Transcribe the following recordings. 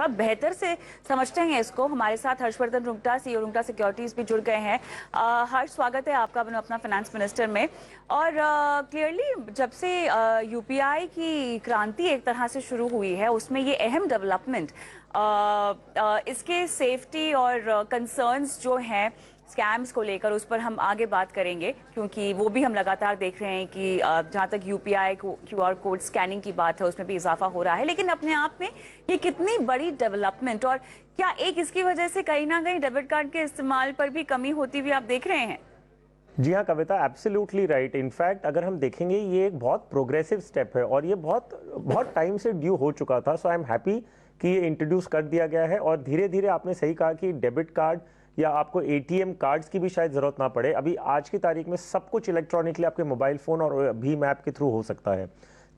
थोड़ा बेहतर से समझते हैं इसको। हमारे साथ हर्षवर्धन रुंगटा, सीईओ रुंगटा सिक्योरिटीज भी जुड़ गए हैं। हर्ष, स्वागत है आपका अपना फाइनेंस मिनिस्टर में। और क्लियरली जब से यूपीआई की क्रांति एक तरह से शुरू हुई है, उसमें ये अहम डेवलपमेंट इसके सेफ्टी और कंसर्न्स जो हैं स्कैम्स को लेकर, उस पर हम आगे बात करेंगे, क्योंकि वो भी हम लगातार देख रहे हैं कि जहाँ तक यूपीआई को क्यूआर कोड स्कैनिंग की बात है उसमें भी इजाफा हो रहा है। लेकिन अपने आप में ये कितनी बड़ी डेवलपमेंट, और क्या एक इसकी वजह से कहीं ना कहीं डेबिट कार्ड के इस्तेमाल पर भी कमी होती हुई आप देख रहे हैं? जी हाँ कविता, एब्सोल्युटली राइट। इनफैक्ट अगर हम देखेंगे ये एक बहुत प्रोग्रेसिव स्टेप है और ये बहुत टाइम से ड्यू हो चुका था। सो आई एम हैप्पी कि ये इंट्रोड्यूस कर दिया गया है। और धीरे धीरे आपने सही कहा कि डेबिट कार्ड या आपको एटीएम कार्ड्स की भी शायद ज़रूरत ना पड़े। अभी आज की तारीख में सब कुछ इलेक्ट्रॉनिकली आपके मोबाइल फ़ोन और भीम ऐप के थ्रू हो सकता है।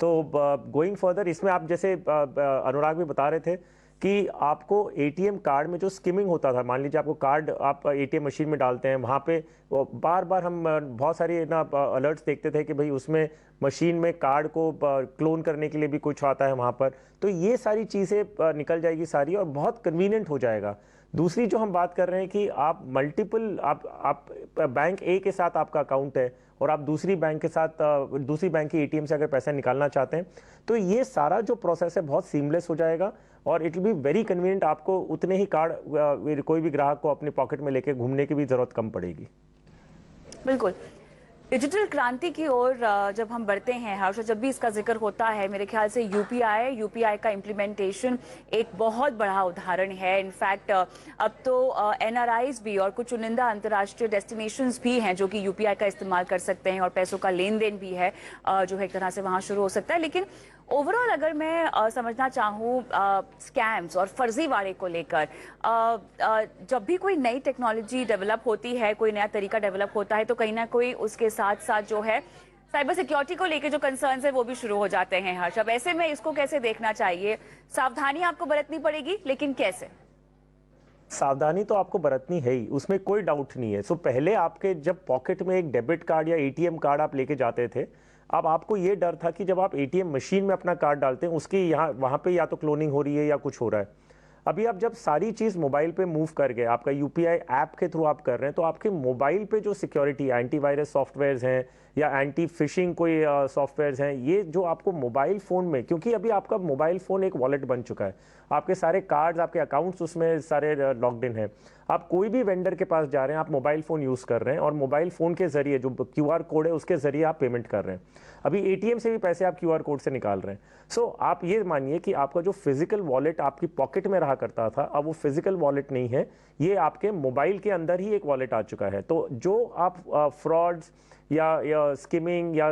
तो गोइंग फर्दर इसमें आप जैसे अनुराग भी बता रहे थे कि आपको एटीएम कार्ड में जो स्किमिंग होता था, मान लीजिए आपको कार्ड आप एटीएम मशीन में डालते हैं, वहाँ पे बार बार हम बहुत सारी ना अलर्ट्स देखते थे कि भाई उसमें मशीन में कार्ड को क्लोन करने के लिए भी कुछ आता है वहाँ पर। तो ये सारी चीज़ें निकल जाएगी सारी और बहुत कन्वीनियंट हो जाएगा। दूसरी जो हम बात कर रहे हैं कि आप मल्टीपल आप बैंक ए के साथ आपका अकाउंट है और आप दूसरी बैंक के साथ दूसरी बैंक की एटीएम से अगर पैसा निकालना चाहते हैं, तो ये सारा जो प्रोसेस है बहुत सीमलेस हो जाएगा और it will be very convenient. आपको उतने ही कार्ड कोई भी ग्राहक को अपने पॉकेट में लेके घूमने की भी जरूरत कम पड़ेगी। बिल्कुल। डिजिटल क्रांति की ओर जब हम बढ़ते हैं हर्ष, जब भी इसका जिक्र होता है, मेरे ख्याल से यूपीआई का इम्प्लीमेंटेशन एक बहुत बड़ा उदाहरण है। इनफैक्ट अब तो एनआरआईज भी और कुछ चुनिंदा अंतर्राष्ट्रीय डेस्टिनेशंस भी हैं जो कि यूपीआई का इस्तेमाल कर सकते हैं और पैसों का लेन देन भी है जो है एक तरह से वहाँ शुरू हो सकता है। लेकिन ओवरऑल अगर मैं समझना चाहूँ स्कैम्स और फर्जीवाड़े को लेकर, जब भी कोई नई टेक्नोलॉजी डेवलप होती है, कोई नया तरीका डेवलप होता है, तो कहीं ना कोई उसके साथ साथ जो है साइबर सिक्योरिटी को लेकर जो कंसर्न्स है वो भी शुरू हो जाते हैं हर्ष। अब ऐसे में इसको कैसे देखना चाहिए? सावधानी आपको बरतनी पड़ेगी, लेकिन कैसे? सावधानी तो आपको बरतनी है ही, उसमें कोई डाउट नहीं है। सो पहले आपके जब पॉकेट में एक डेबिट कार्ड या एटीएम कार्ड आप लेके जाते थे, अब आपको ये डर था कि जब आप एटीएम मशीन में अपना कार्ड डालते हैं उसकी यहाँ वहाँ पे या तो क्लोनिंग हो रही है या कुछ हो रहा है। अभी आप जब सारी चीज़ मोबाइल पे मूव कर गए, आपका यूपीआई ऐप के थ्रू आप कर रहे हैं, तो आपके मोबाइल पे जो सिक्योरिटी एंटीवायरस सॉफ्टवेयर्स हैं या एंटी फिशिंग कोई सॉफ्टवेयर्स हैं, ये जो आपको मोबाइल फ़ोन में, क्योंकि अभी आपका मोबाइल फ़ोन एक वॉलेट बन चुका है, आपके सारे कार्ड्स आपके अकाउंट्स उसमें सारे लॉग्ड इन है। आप कोई भी वेंडर के पास जा रहे हैं, आप मोबाइल फ़ोन यूज़ कर रहे हैं और मोबाइल फ़ोन के ज़रिए जो क्यूआर कोड है उसके ज़रिए आप पेमेंट कर रहे हैं। अभी एटीएम से भी पैसे आप क्यूआर कोड से निकाल रहे हैं। सो आप ये मानिए कि आपका जो फिजिकल वॉलेट आपकी पॉकेट में रहा करता था, अब वो फिजिकल वॉलेट नहीं है, ये आपके मोबाइल के अंदर ही एक वॉलेट आ चुका है। तो जो आप फ्रॉड्स या स्किमिंग या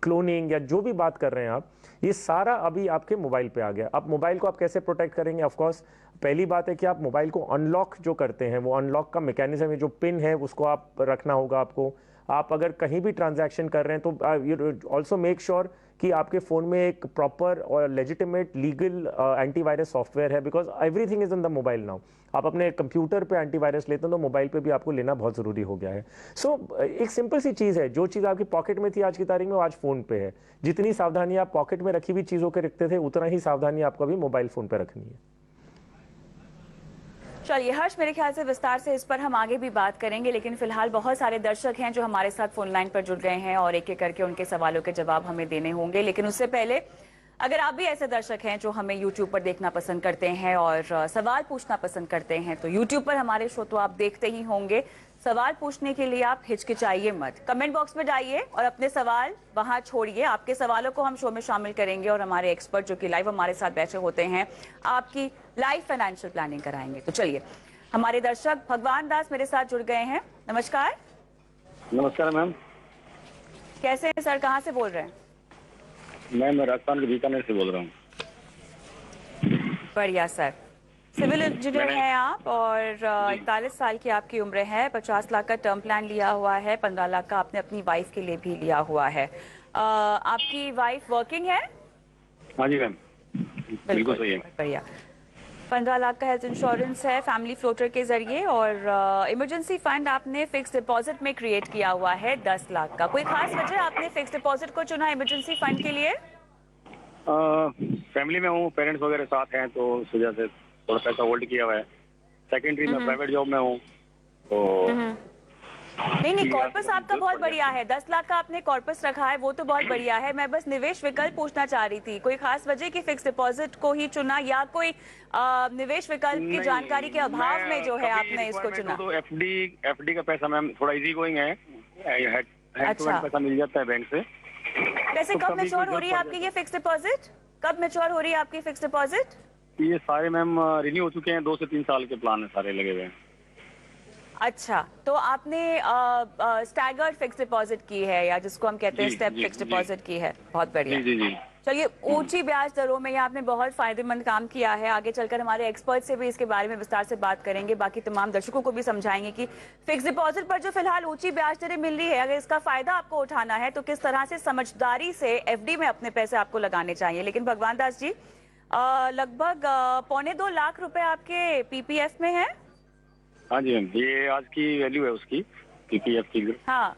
क्लोनिंग या जो भी बात कर रहे हैं आप, ये सारा अभी आपके मोबाइल पे आ गया। अब मोबाइल को आप कैसे प्रोटेक्ट करेंगे? ऑफ कोर्स पहली बात है कि आप मोबाइल को अनलॉक जो करते हैं, वो अनलॉक का मैकेनिज्म है, जो पिन है उसको आप रखना होगा आपको। आप अगर कहीं भी ट्रांजैक्शन कर रहे हैं तो ऑल्सो मेक श्योर कि आपके फ़ोन में एक प्रॉपर और लेजिटिमेट लीगल एंटीवायरस सॉफ्टवेयर है, because everything is in the mobile now. आप अपने कंप्यूटर पे एंटीवायरस लेते हैं तो मोबाइल पे भी आपको लेना बहुत ज़रूरी हो गया है। सो एक सिंपल सी चीज़ है, जो चीज़ आपकी पॉकेट में थी आज की तारीख में वो आज फ़ोन पे है। जितनी सावधानी आप पॉकेट में रखी हुई चीज़ों के रखते थे, उतना ही सावधानी आपको अभी मोबाइल फ़ोन पर रखनी है। चलिए हर्ष, मेरे ख्याल से विस्तार से इस पर हम आगे भी बात करेंगे, लेकिन फिलहाल बहुत सारे दर्शक हैं जो हमारे साथ फोन लाइन पर जुड़ गए हैं और एक एक करके उनके सवालों के जवाब हमें देने होंगे। लेकिन उससे पहले, अगर आप भी ऐसे दर्शक हैं जो हमें YouTube पर देखना पसंद करते हैं और सवाल पूछना पसंद करते हैं, तो YouTube पर हमारे शो तो आप देखते ही होंगे। सवाल पूछने के लिए आप हिचकिचाइए मत, कमेंट बॉक्स में डालिए और अपने सवाल वहां छोड़िए। आपके सवालों को हम शो में शामिल करेंगे और हमारे एक्सपर्ट जो कि लाइव हमारे साथ बैठे होते हैं आपकी लाइव फाइनेंशियल प्लानिंग कराएंगे। तो चलिए, हमारे दर्शक भगवान दास मेरे साथ जुड़ गए हैं। नमस्कार। नमस्कार मैम। कैसे हैं सर, कहाँ से बोल रहे हैं? मैं राजस्थान के बीकानेर से बोल रहा हूँ। बढ़िया सर। सिविल इंजीनियर हैं आप और 41 साल की आपकी उम्र है। 50 लाख का टर्म प्लान लिया हुआ है, 15 लाख का आपने अपनी वाइफ के लिए भी लिया हुआ है। आपकी वाइफ वर्किंग है? हाँ जी मैम, बिल्कुल सही है। बढ़िया। 15 लाख का हेल्थ इंश्योरेंस है फैमिली फ्लोटर के जरिए, और इमरजेंसी फंड आपने फिक्स डिपॉजिट में क्रिएट किया हुआ है 10 लाख का। कोई खास वजह आपने फिक्स डिपॉजिट को चुना इमरजेंसी फंड के लिए? फैमिली में हूँ, पेरेंट्स वगैरह साथ हैं, तो उस वजह से थोड़ा पैसा होल्ड किया हुआ है। सेकेंडरी में प्राइवेट जॉब में हूँ, तो नहीं, कॉर्पस आपका बहुत बढ़िया है। 10 लाख का आपने कॉर्पस रखा है, वो तो बहुत बढ़िया है। मैं बस निवेश विकल्प पूछना चाह रही थी, कोई खास वजह की फिक्स डिपॉजिट को ही चुना या कोई निवेश विकल्प की जानकारी के अभाव में जो है आपने इसको चुना? तो एफडी का पैसा मैम थोड़ा इजी गोइंग है, हैंड टू अच्छा। हैंड पैसा मिल जाता है बैंक से। वैसे तो कब कभी मैच्योर कोई हो रही है जरूरत आपकी ये फिक्स डिपॉजिट? कब मैच्योर हो रही है आपकी फिक्स डिपॉजिट? ये सारे मैम रिन्यू हो चुके हैं, 2 से 3 साल के प्लान है सारे लगे हुए हैं। अच्छा, तो आपने स्टैगर्ड फिक्स डिपॉजिट की है, या जिसको हम कहते हैं जी, स्टेप जी, फिक्स जी। डिपॉजिट की है? बहुत बढ़िया। जी जी जी। चलिए, ऊंची ब्याज दरों में ये आपने बहुत फायदेमंद काम किया है। आगे चलकर हमारे एक्सपर्ट से भी इसके बारे में विस्तार से बात करेंगे, बाकी तमाम दर्शकों को भी समझाएंगे कि फिक्स डिपॉजिट पर जो फिलहाल ऊंची ब्याज दरें मिल रही है, अगर इसका फायदा आपको उठाना है तो किस तरह से समझदारी से एफडी में अपने पैसे आपको लगाने चाहिए। लेकिन भगवान दास जी, लगभग 1.25 लाख रुपए आपके पीपीएफ में है। हाँ जी मैम, ये आज की वैल्यू है उसकी, पीपीएफ की। हाँ,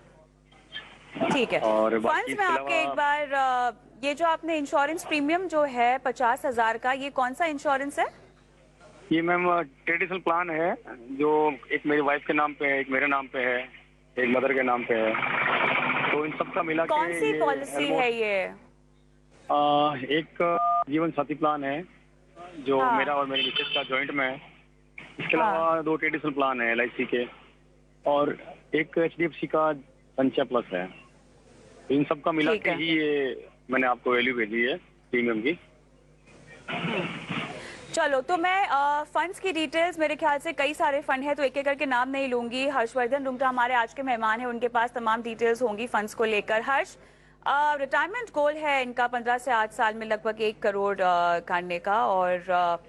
ठीक है। और बाकी फंड्स में इसके आपके एक अलावा बार ये जो आपने इंश्योरेंस प्रीमियम जो है 50,000 का, ये कौन सा इंश्योरेंस है? ये मैम ट्रेडिशनल प्लान है, जो एक मेरी वाइफ के नाम पे है, एक मेरे नाम पे है, एक मदर के नाम पे है, तो इन सबका मिला के कौन सी ये पॉलिसी है ये? एक जीवन साथी प्लान है जो हाँ। मेरा और मेरे मिसेज का जॉइंट में है। इसके हाँ। अलावा 2 ट्रेडिशनल प्लान है LIC के, और एक HDFC का संचय प्लस है। तो इन सबका मिला ठीक के है। ही ये मैंने आपको वैल्यू भेजी है प्रीमियम की। चलो, तो मैं फंड्स की डिटेल्स, मेरे ख्याल से कई सारे फंड है, तो एक एक करके नाम नहीं लूंगी। हर्षवर्धन रुंगटा हमारे आज के मेहमान हैं, उनके पास तमाम डिटेल्स होंगी फंड्स को लेकर। हर्ष, रिटायरमेंट गोल है इनका 15 से 8 साल में लगभग 1 करोड़ करने का, और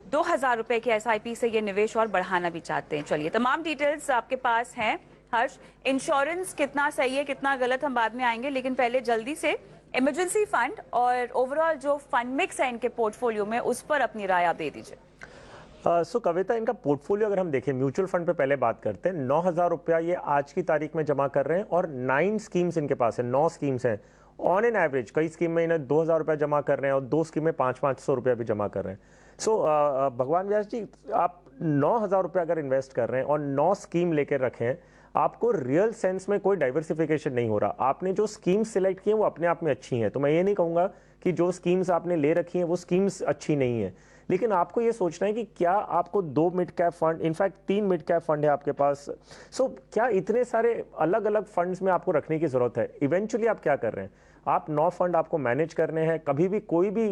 2,000 रुपए के SIP से ये निवेश और बढ़ाना भी चाहते हैं। चलिए, तमाम डिटेल्स आपके पास हैं। हर्ष, इंश्योरेंस कितना सही है कितना गलत हम बाद में आएंगे, लेकिन पहले जल्दी से इमरजेंसी फंड और ओवरऑल जो फंड मिक्स है इनके पोर्टफोलियो में, उस पर अपनी राय आप दे दीजिए। सो कविता, इनका पोर्टफोलियो अगर हम देखें, म्यूचुअल फंड पे पहले बात करते हैं। 9,000 रुपया ये आज की तारीख में जमा कर रहे हैं, और 9 स्कीम्स इनके पास है, 9 स्कीम्स हैं। ऑन एन एवरेज कई स्कीम में इन्हें 2,000 रुपया जमा कर रहे हैं, और 2 स्कीम में 500 रुपया भी जमा कर रहे हैं। सो भगवान व्यास जी, आप 9,000 रुपया अगर इन्वेस्ट कर रहे हैं और 9 स्कीम लेकर रखे हैं, आपको रियल सेंस में कोई डाइवर्सिफिकेशन नहीं हो रहा। आपने जो स्कीम्स सिलेक्ट की हैं वो अपने आप में अच्छी हैं, तो मैं ये नहीं कहूँगा कि जो स्कीम्स आपने ले रखी हैं वो स्कीम्स अच्छी नहीं है, लेकिन आपको ये सोचना है कि क्या आपको 2 mid cap fund, in fact 3 mid cap fund है आपके पास, सो क्या इतने सारे अलग अलग फंड्स में आपको रखने की जरूरत है? इवेंचुअली आप क्या कर रहे हैं, आप 9 फंड आपको मैनेज करने हैं। कभी भी कोई भी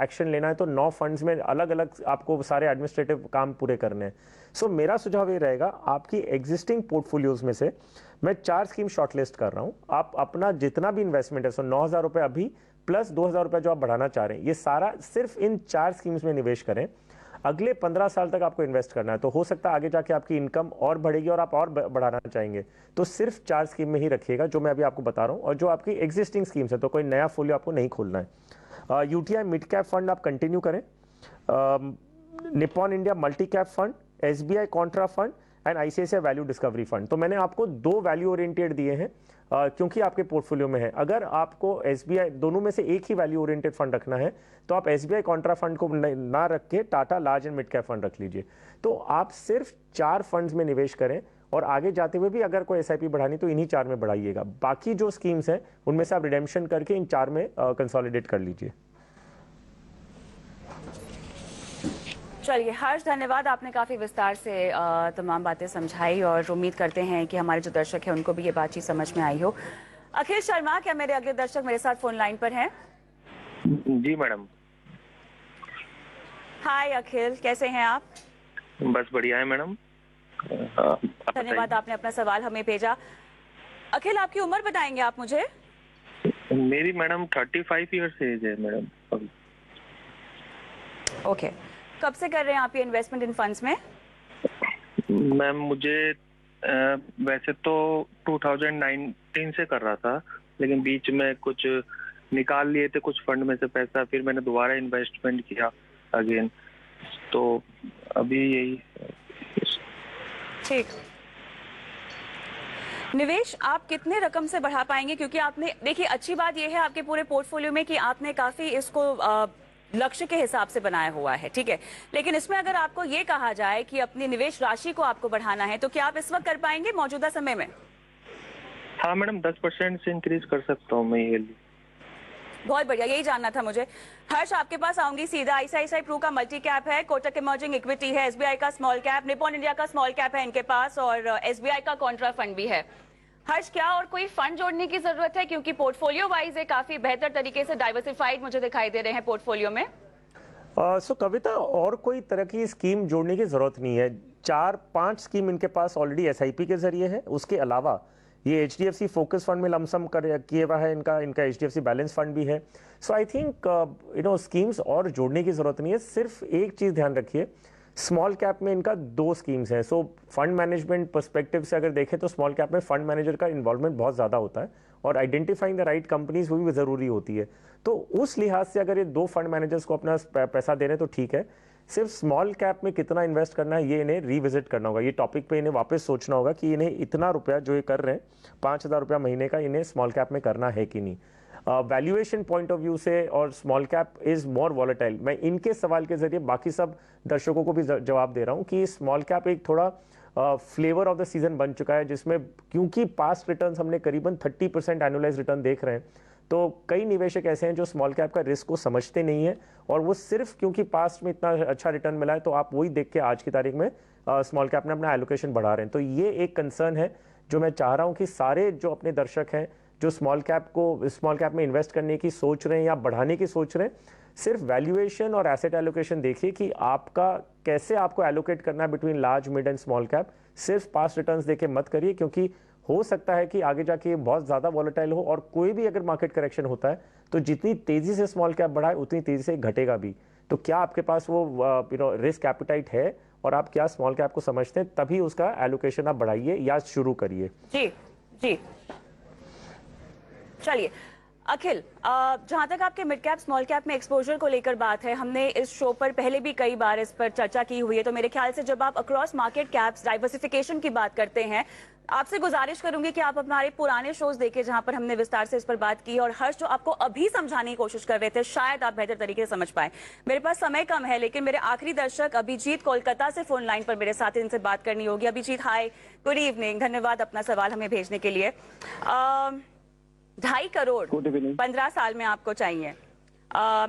एक्शन लेना है तो 9 फंड्स में अलग अलग आपको सारे एडमिनिस्ट्रेटिव काम पूरे करने हैं। सो मेरा सुझाव ये रहेगा, आपकी एग्जिस्टिंग पोर्टफोलियोज में से मैं 4 स्कीम शॉर्टलिस्ट कर रहा हूँ। आप अपना जितना भी इन्वेस्टमेंट है, सो 9,000 रुपये अभी प्लस 2,000 रुपये जो आप बढ़ाना चाह रहे हैं, ये सारा सिर्फ इन 4 स्कीम्स में निवेश करें। अगले 15 साल तक आपको इन्वेस्ट करना है, तो हो सकता है आगे जाके आपकी इनकम और बढ़ेगी और आप और बढ़ाना चाहेंगे, तो सिर्फ 4 स्कीम में ही रखिएगा जो मैं अभी आपको बता रहा हूँ, और जो आपकी एग्जिस्टिंग स्कीम्स है, तो कोई नया फोलियो आपको नहीं खोलना है। UTI मिड कैप फंड आप कंटिन्यू करें, Nippon India multi cap fund, SBI Contra fund and ICICI value discovery fund. तो मैंने आपको 2 वैल्यू ओरिएंटेड दिए हैं, क्योंकि आपके पोर्टफोलियो में है। अगर आपको SBI दोनों में से एक ही वैल्यू ओरिएंटेड फंड रखना है, तो आप SBI कॉन्ट्रा फंड को ना रख के Tata large and mid cap fund रख लीजिए। तो आप सिर्फ 4 फंड्स में निवेश करें, और आगे जाते हुए भी अगर कोई SIP बढ़ानी तो इन्हीं 4 में बढ़ाइएगा। बाकी जो स्कीम्स हैं उनमें से आप रिडेम्पशन करके इन 4 में कंसोलिडेट कर लीजिए। चलिए हर्ष, धन्यवाद, आपने काफ़ी विस्तार से तमाम बातें समझाई, और उम्मीद करते हैं कि हमारे जो दर्शक हैं उनको भी ये बातचीत समझ में आई हो। अखिल शर्मा, क्या मेरे अगले दर्शक मेरे साथ फोन लाइन पर हैं? जी मैडम। हाय अखिल, कैसे हैं आप? बस बढ़िया है मैडम। धन्यवाद, आपने अपना सवाल हमें भेजा। अखिल, आपकी उम्र बताएंगे आप मुझे? मेरी मैडम 35 ईयर्स एज है मैडम। ओके, कब से कर रहे हैं आप ये इन्वेस्टमेंट इन फंड्स में? मैम मुझे वैसे तो 2019 से कर रहा था, लेकिन बीच में कुछ निकाल लिए थे कुछ फंड में से पैसा, फिर मैंने दोबारा इन्वेस्टमेंट किया अगेन, तो अभी यही। ठीक, निवेश आप कितने रकम से बढ़ा पाएंगे? क्योंकि आपने देखिए, अच्छी बात यह है आपके पूरे पोर्टफोलियो में कि आपने काफी इसको लक्ष्य के हिसाब से बनाया हुआ है, ठीक है। लेकिन इसमें अगर आपको ये कहा जाए कि अपनी निवेश राशि को आपको बढ़ाना है, तो क्या आप इस वक्त कर पाएंगे मौजूदा समय में? हाँ मैडम, 10% से इंक्रीज कर सकता हूँ मैं ये। बहुत बढ़िया, यही जानना था मुझे। हर्ष, आपके पास आऊंगी सीधा। आईसीआईसीआई प्रू का मल्टी कैप है, कोटक इमर्जिंग इक्विटी है, एसबीआई का स्मॉल कैप, निपॉन इंडिया का स्मॉल कैप है इनके पास, और एसबीआई का कॉन्ट्रा फंड भी है। हर्ष, क्या और कोई फंड जोड़ने की जरूरत है, क्योंकि पोर्टफोलियो वाइज ये काफी बेहतर तरीके से डाइवर्सिफाइड मुझे दिखाई दे रहे हैं पोर्टफोलियो में। सो कविता, और कोई तरह की स्कीम जोड़ने की जरूरत नहीं है। 4-5 स्कीम इनके पास ऑलरेडी एसआईपी के जरिए है। उसके अलावा ये एचडीएफसी फोकस फंड में लमसम किए हुआ है, इनका एचडीएफसी बैलेंस फंड भी है। सो आई थिंक स्कीम्स और जोड़ने की जरूरत नहीं है। सिर्फ एक चीज ध्यान रखिए, स्मॉल कैप में इनका 2 स्कीम्स हैं। सो फंड मैनेजमेंट पर्सपेक्टिव से अगर देखें तो स्मॉल कैप में फंड मैनेजर का इन्वॉल्वमेंट बहुत ज़्यादा होता है, और आइडेंटिफाइंग द राइट कंपनीज वो भी ज़रूरी होती है। तो उस लिहाज से अगर ये 2 फंड मैनेजर्स को अपना पैसा दे रहे हैं तो ठीक है। सिर्फ स्मॉल कैप में कितना इन्वेस्ट करना है ये इन्हें रिविजिट करना होगा। ये टॉपिक पे इन्हें वापस सोचना होगा कि इन्हें इतना रुपया जो ये कर रहे हैं 5,000 रुपया महीने का, इन्हें स्मॉल कैप में करना है कि नहीं। वैल्यूएशन पॉइंट ऑफ व्यू से और small cap is more volatile. मैं इनके सवाल के जरिए बाकी सब दर्शकों को भी जवाब दे रहा हूं कि स्मॉल कैप एक थोड़ा फ्लेवर ऑफ द सीजन बन चुका है, जिसमें क्योंकि पास्ट रिटर्न्स हमने करीबन 30% एनुअलाइज रिटर्न देख रहे हैं, तो कई निवेशक ऐसे हैं जो स्मॉल कैप का रिस्क को समझते नहीं है, और वो सिर्फ क्योंकि पास्ट में इतना अच्छा रिटर्न मिला है तो आप वही देख के आज की तारीख में स्मॉल कैप में अपना एलोकेशन बढ़ा रहे हैं। तो ये एक कंसर्न है जो मैं चाह रहा हूं कि सारे जो अपने दर्शक हैं जो स्मॉल कैप में इन्वेस्ट करने की सोच रहे हैं या बढ़ाने की सोच रहे हैं, सिर्फ वैल्यूएशन और एसेट एलोकेशन देखिए कि आपका कैसे आपको एलोकेट करना है between large, mid and small cap. सिर्फ पास्ट रिटर्न्स देके मत करिए, क्योंकि हो सकता है कि आगे जाके बहुत ज़्यादा वॉलेटाइल हो, और कोई भी अगर मार्केट करेक्शन होता है तो जितनी तेज़ी से स्मॉल कैप बढ़ाए उतनी तेज़ी से घटेगा भी। तो क्या आपके पास वो रिस्क एपिटाइट है और आप क्या स्मॉल कैप को समझते हैं, तभी उसका एलोकेशन आप बढ़ाइए या शुरू करिए। जी जी, चलिए अखिल, जहां तक आपके मिड कैप स्मॉल कैप में एक्सपोजर को लेकर बात है, हमने इस शो पर पहले भी कई बार इस पर चर्चा की हुई है। तो मेरे ख्याल से जब आप अक्रॉस मार्केट कैप्स डाइवर्सिफिकेशन की बात करते हैं, आपसे गुजारिश करूंगी कि आप हमारे पुराने शोज देखें जहां पर हमने विस्तार से इस पर बात की, और हर्ष जो आपको अभी समझाने की कोशिश कर रहे थे शायद आप बेहतर तरीके से समझ पाए। मेरे पास समय कम है, लेकिन मेरे आखिरी दर्शक अभिजीत कोलकाता से फोन लाइन पर मेरे साथ, इनसे बात करनी होगी। अभिजीत, हाय, गुड इवनिंग, धन्यवाद अपना सवाल हमें भेजने के लिए। 2.5 करोड़ 15 साल में आपको चाहिए।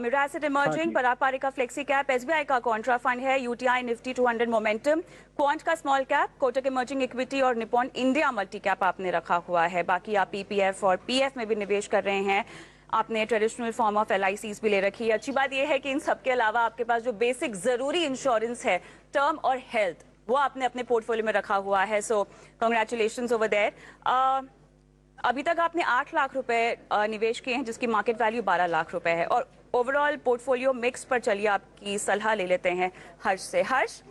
मिरा एसेट इमर्जिंग, परापारिका फ्लेक्सी कैप, एसबीआई का कॉन्ट्रा फंड है, यूटीआई निफ्टी 200 मोमेंटम, क्वांट का small cap, Kotak emerging equity और निपॉन इंडिया मल्टी कैप आपने रखा हुआ है। बाकी आप पीपीएफ और पीएफ में भी निवेश कर रहे हैं। आपने ट्रेडिशनल फॉर्म ऑफ एलआईसीज भी ले रखी है। अच्छी बात यह है कि इन सब के अलावा आपके पास जो बेसिक जरूरी इंश्योरेंस है, टर्म और हेल्थ, वो आपने अपने पोर्टफोलियो में रखा हुआ है। So congratulations over there. अभी तक आपने 8 लाख रुपए निवेश किए हैं, जिसकी मार्केट वैल्यू 12 लाख रुपए है। और ओवरऑल पोर्टफोलियो मिक्स पर चलिए आपकी सलाह ले लेते हैं हर्ष से। हर्ष,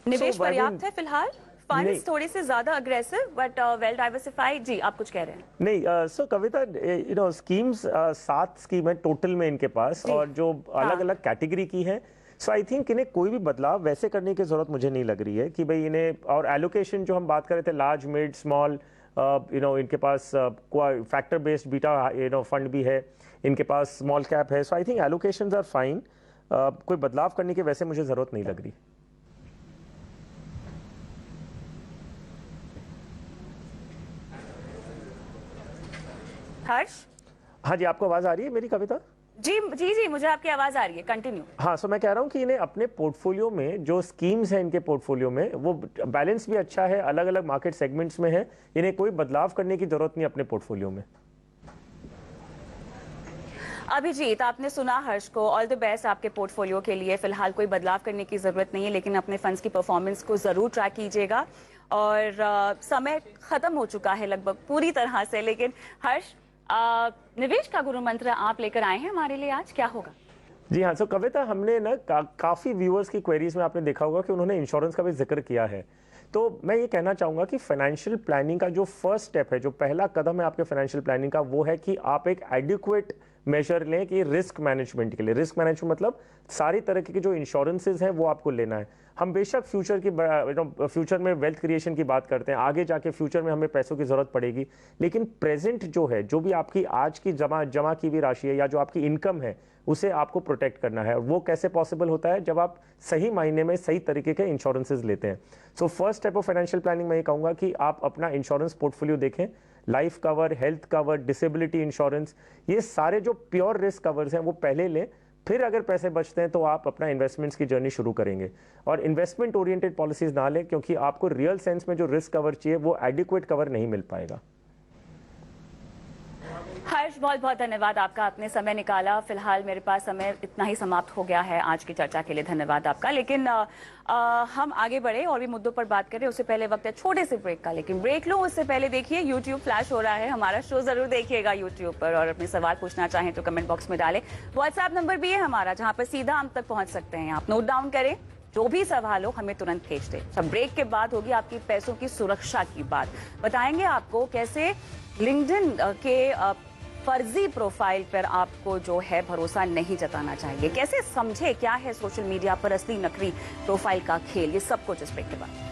निवेश पर्याप्त है फिलहाल? फंड्स थोड़े से ज्यादा अग्रेसिव बट वेल डाइवर्सिफाइड। जी, आप कुछ कह रहे हैं? नहीं, सो कविता, स्कीम्स 7 स्कीम है टोटल में इनके पास, और जो अलग अलग कैटेगरी की है। सो आई थिंक इन्हें कोई भी बदलाव वैसे करने की जरूरत मुझे नहीं लग रही है कि भाई इन्हें, और एलोकेशन जो हम बात कर रहे थे लार्ज, मिड, स्मॉल, इनके पास फैक्टर बेस्ड बीटा फंड भी है, इनके पास स्मॉल कैप है। So I think allocations are fine. कोई बदलाव करने की वैसे मुझे जरूरत नहीं लग रही। हर्ष? हाँ जी, आपको आवाज आ रही है मेरी कविता? जी जी जी, मुझे आपकी आवाज आ रही है, कंटिन्यू। हाँ, सो मैं कह रहा हूँ कि इन्हें अपने पोर्टफोलियो में जो स्कीम्स हैं इनके पोर्टफोलियो में, वो बैलेंस भी अच्छा है, अलग अलग मार्केट सेगमेंट्स में है। इन्हें कोई बदलाव करने की जरूरत नहीं अपने पोर्टफोलियो में। अभिजीत, आपने सुना हर्ष को। ऑल द बेस्ट आपके पोर्टफोलियो के लिए। फिलहाल कोई बदलाव करने की जरूरत नहीं है, लेकिन अपने फंड्स की परफॉर्मेंस को जरूर ट्रैक कीजिएगा। और समय खत्म हो चुका है लगभग पूरी तरह से, लेकिन हर्ष, निवेश का गुरु मंत्र आप लेकर आए हैं हमारे लिए आज, क्या होगा? जी हाँ, सो कविता, हमने ना काफी व्यूअर्स की क्वेरीज में आपने देखा होगा कि उन्होंने इंश्योरेंस का भी जिक्र किया है। तो मैं ये कहना चाहूंगा कि फाइनेंशियल प्लानिंग का जो फर्स्ट स्टेप है, जो पहला कदम है आपके फाइनेंशियल प्लानिंग का, वो है कि आप एक एडिक्वेट मेजर लें कि रिस्क मैनेजमेंट के लिए, रिस्क मैनेजमेंट मतलब सारी तरह के जो इंश्योरेंसेज हैं वो आपको लेना है। हम बेशक फ्यूचर में वेल्थ क्रिएशन की बात करते हैं, आगे जाके फ्यूचर में हमें पैसों की जरूरत पड़ेगी, लेकिन प्रेजेंट जो है, जो भी आपकी आज की जमा की हुई राशि है या जो आपकी इनकम है, उसे आपको प्रोटेक्ट करना है। वो कैसे पॉसिबल होता है? जब आप सही मायने में सही तरीके के इंश्योरेंसेज लेते हैं। So first step of financial planning मैं ये कहूँगा कि आप अपना इंश्योरेंस पोर्टफोलियो देखें। Life cover, health cover, disability insurance, ये सारे जो प्योर रिस्क कवर्स हैं वो पहले लें, फिर अगर पैसे बचते हैं तो आप अपना इन्वेस्टमेंट्स की जर्नी शुरू करेंगे। और इन्वेस्टमेंट ओरिएंटेड पॉलिसीज ना लें, क्योंकि आपको रियल सेंस में जो रिस्क कवर चाहिए वो एडिक्वेट कवर नहीं मिल पाएगा। हर्ष, बहुत बहुत धन्यवाद आपका, आपने समय निकाला। फिलहाल मेरे पास समय इतना ही समाप्त हो गया है आज की चर्चा के लिए, धन्यवाद आपका। लेकिन हम आगे बढ़े और भी मुद्दों पर बात करें उससे पहले वक्त है छोटे से ब्रेक का, लेकिन ब्रेक लो उससे पहले देखिए YouTube फ्लैश हो रहा है, हमारा शो जरूर देखिएगा YouTube पर, और अपने सवाल पूछना चाहें तो कमेंट बॉक्स में डालें। WhatsApp नंबर भी है हमारा जहां पर सीधा हम तक पहुंच सकते हैं, आप नोट डाउन करें, जो भी सवाल हो हमें तुरंत भेज दें। सब ब्रेक के बाद होगी आपकी पैसों की सुरक्षा की बात, बताएंगे आपको कैसे लिंक्डइन के फर्जी प्रोफाइल पर आपको जो है भरोसा नहीं जताना चाहिए, कैसे समझे क्या है सोशल मीडिया पर असली नकली प्रोफाइल का खेल, ये सब कुछ इस ब्रेक के बाद।